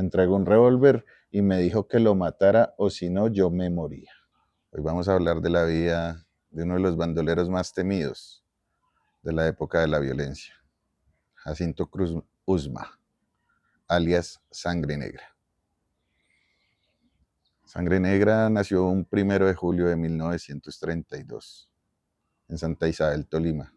entregó un revólver y me dijo que lo matara o si no, yo me moría. Hoy vamos a hablar de la vida de uno de los bandoleros más temidos de la época de la violencia, Jacinto Cruz Usma, alias Sangre Negra. Sangre Negra nació un 1 de julio de 1932 en Santa Isabel, Tolima,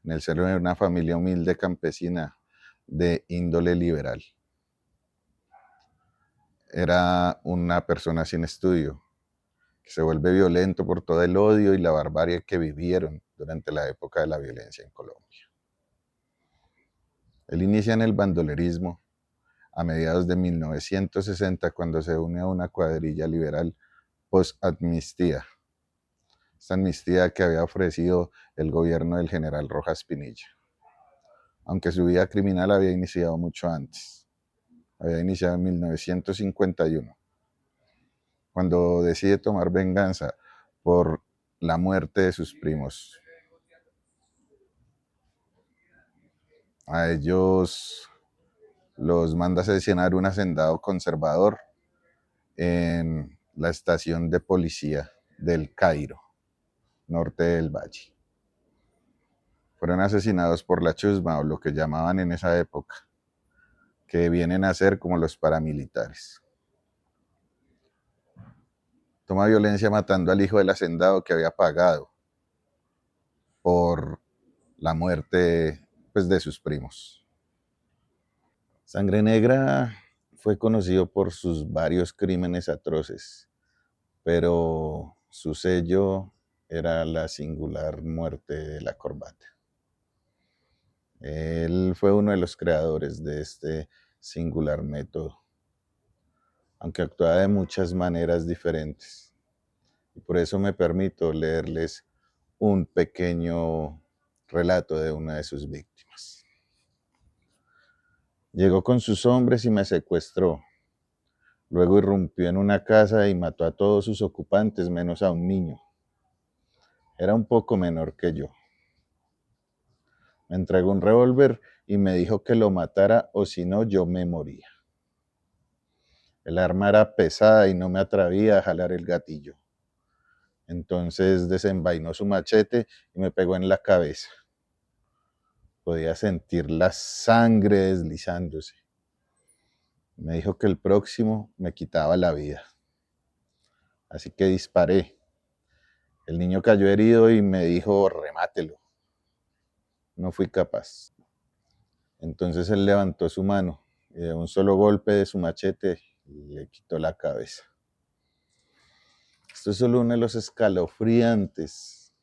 en el seno de una familia humilde campesina de índole liberal. Era una persona sin estudio, que se vuelve violento por todo el odio y la barbarie que vivieron durante la época de la violencia en Colombia. Él inicia en el bandolerismo a mediados de 1960 cuando se une a una cuadrilla liberal post-amnistía. Esta amnistía que había ofrecido el gobierno del general Rojas Pinilla, aunque su vida criminal había iniciado mucho antes. Había iniciado en 1951, cuando decide tomar venganza por la muerte de sus primos. A ellos los manda a asesinar un hacendado conservador en la estación de policía del Cairo, norte del Valle. Fueron asesinados por la chusma, o lo que llamaban en esa época, que vienen a ser como los paramilitares. Toma violencia matando al hijo del hacendado que había pagado por la muerte, pues, de sus primos. Sangre Negra fue conocido por sus varios crímenes atroces, pero su sello era la singular muerte de la corbata. Él fue uno de los creadores de este singular método, aunque actuaba de muchas maneras diferentes. Y por eso me permito leerles un pequeño relato de una de sus víctimas. Llegó con sus hombres y me secuestró. Luego irrumpió en una casa y mató a todos sus ocupantes menos a un niño. Era un poco menor que yo. Me entregó un revólver y me dijo que lo matara o si no, yo me moría. El arma era pesada y no me atrevía a jalar el gatillo. Entonces desenvainó su machete y me pegó en la cabeza. Podía sentir la sangre deslizándose. Me dijo que el próximo me quitaba la vida. Así que disparé. El niño cayó herido y me dijo, remátelo. No fui capaz. Entonces él levantó su mano y de un solo golpe de su machete le quitó la cabeza. Esto es solo uno de los escalofriantes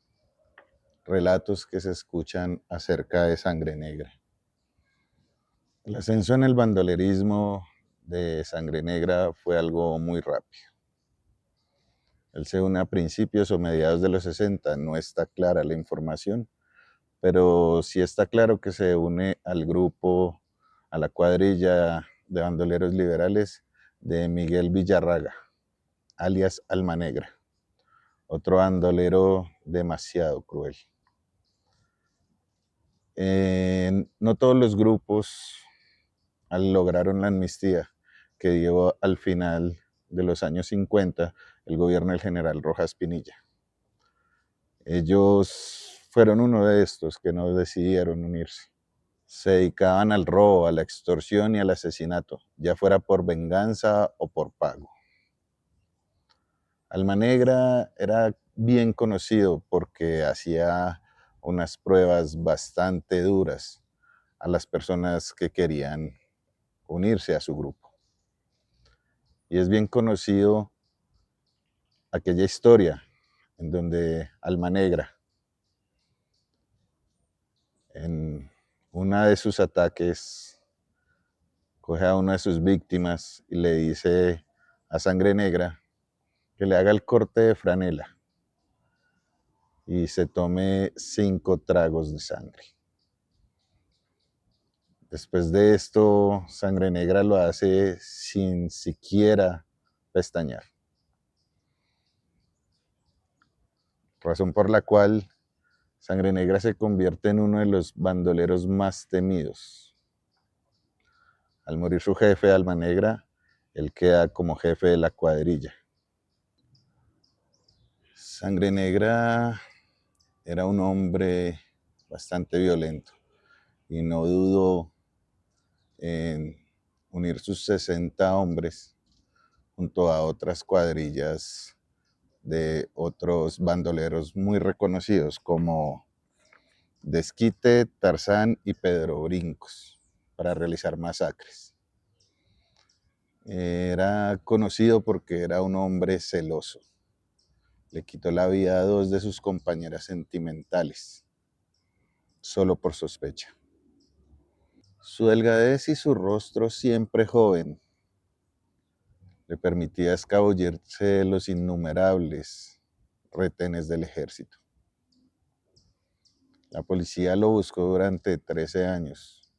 relatos que se escuchan acerca de Sangre Negra. El ascenso en el bandolerismo de Sangre Negra fue algo muy rápido. Él se une a principios o mediados de los 60, no está clara la información, pero sí está claro que se une al grupo, a la cuadrilla de bandoleros liberales de Miguel Villarraga, alias Alma Negra, otro bandolero demasiado cruel. No todos los grupos lograron la amnistía que dio al final de los años 50 el gobierno del general Rojas Pinilla. Ellos fueron uno de estos que no decidieron unirse. Se dedicaban al robo, a la extorsión y al asesinato, ya fuera por venganza o por pago. Alma Negra era bien conocido porque hacía unas pruebas bastante duras a las personas que querían unirse a su grupo. Y es bien conocido aquella historia en donde Alma Negra, en una de sus ataques, coge a una de sus víctimas y le dice a Sangre Negra que le haga el corte de franela y se tome 5 tragos de sangre. Después de esto, Sangre Negra lo hace sin siquiera pestañear. Razón por la cual Sangre Negra se convierte en uno de los bandoleros más temidos. Al morir su jefe, Alma Negra, Él queda como jefe de la cuadrilla. Sangre Negra era un hombre bastante violento y no dudó en unir sus 60 hombres junto a otras cuadrillas de otros bandoleros muy reconocidos como Desquite, Tarzán y Pedro Brincos para realizar masacres. Era conocido porque era un hombre celoso. Le quitó la vida a dos de sus compañeras sentimentales, solo por sospecha. Su delgadez y su rostro siempre joven le permitía escabullirse de los innumerables retenes del ejército. La policía lo buscó durante 13 años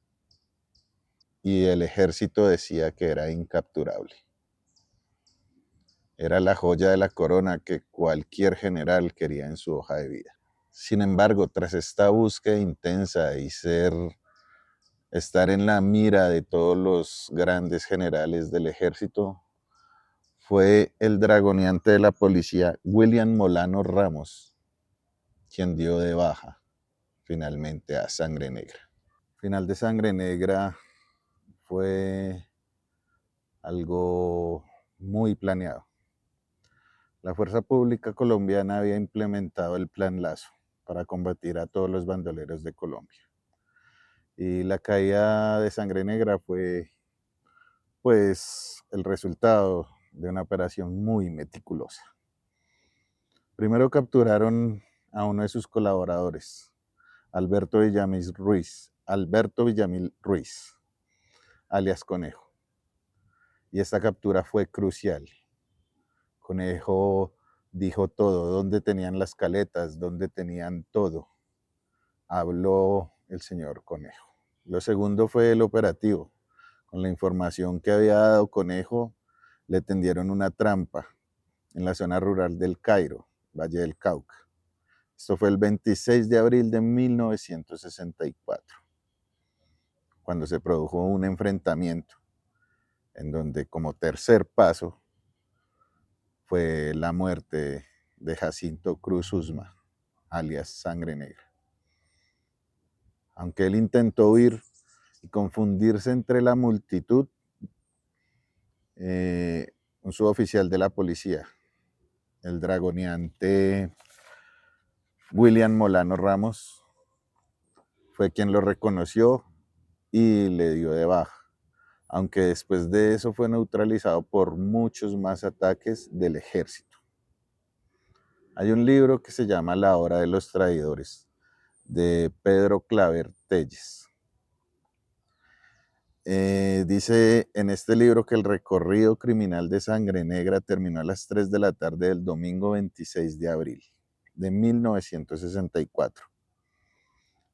y el ejército decía que era incapturable. Era la joya de la corona que cualquier general quería en su hoja de vida. Sin embargo, tras esta búsqueda intensa y estar en la mira de todos los grandes generales del ejército, fue el dragoneante de la policía, William Molano Ramos, quien dio de baja finalmente a Sangre Negra. El final de Sangre Negra fue algo muy planeado. La Fuerza Pública Colombiana había implementado el Plan Lazo para combatir a todos los bandoleros de Colombia. Y la caída de Sangre Negra fue, pues, el resultado de una operación muy meticulosa. Primero capturaron a uno de sus colaboradores, Alberto Villamil Ruiz, alias Conejo. Y esta captura fue crucial. Conejo dijo todo, dónde tenían las caletas, dónde tenían todo. Habló el señor Conejo. Lo segundo fue el operativo. Con la información que había dado Conejo, le tendieron una trampa en la zona rural del Cairo, Valle del Cauca. Esto fue el 26 de abril de 1964, cuando se produjo un enfrentamiento en donde como tercer paso fue la muerte de Jacinto Cruz Usma, alias Sangre Negra. Aunque él intentó huir y confundirse entre la multitud, un suboficial de la policía, el dragoneante William Molano Ramos, fue quien lo reconoció y le dio de baja, aunque después de eso fue neutralizado por muchos más ataques del ejército. Hay un libro que se llama La hora de los traidores, de Pedro Claver Telles. Dice en este libro que el recorrido criminal de Sangre Negra terminó a las 3 de la tarde del domingo 26 de abril de 1964.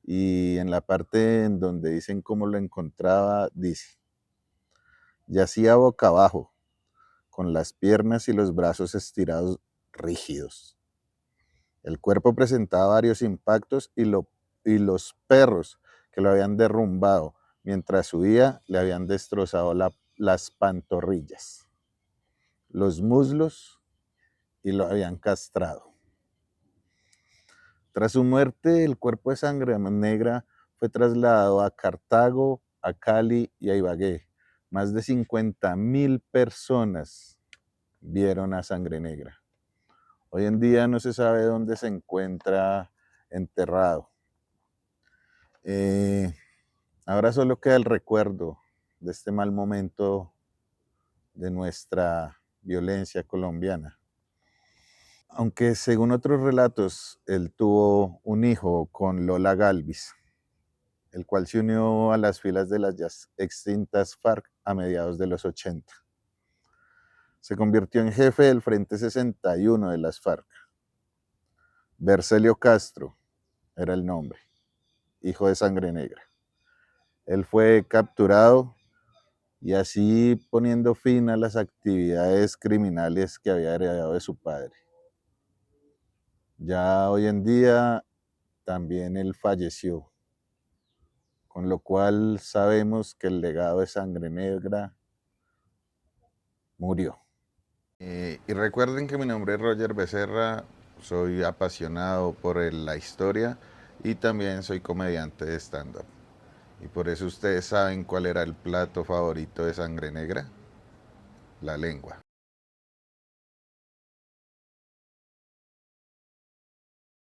Y en la parte en donde dicen cómo lo encontraba, dice: yacía boca abajo, con las piernas y los brazos estirados rígidos. El cuerpo presentaba varios impactos y los perros que lo habían derrumbado mientras huía le habían destrozado las pantorrillas, los muslos y lo habían castrado. Tras su muerte, el cuerpo de Sangre Negra fue trasladado a Cartago, a Cali y a Ibagué. Más de 50.000 personas vieron a Sangre Negra. Hoy en día no se sabe dónde se encuentra enterrado. Ahora solo queda el recuerdo de este mal momento de nuestra violencia colombiana. Aunque según otros relatos, él tuvo un hijo con Lola Galvis, el cual se unió a las filas de las ya extintas FARC a mediados de los 80. Se convirtió en jefe del Frente 61 de las FARC. Bercelio Castro era el nombre, hijo de Sangre Negra. Él fue capturado y así poniendo fin a las actividades criminales que había heredado de su padre. Ya hoy en día también él falleció, con lo cual sabemos que el legado de Sangre Negra murió. Y recuerden que mi nombre es Roger Becerra, soy apasionado por la historia y también soy comediante de stand-up. Y por eso ustedes saben cuál era el plato favorito de Sangre Negra, la lengua.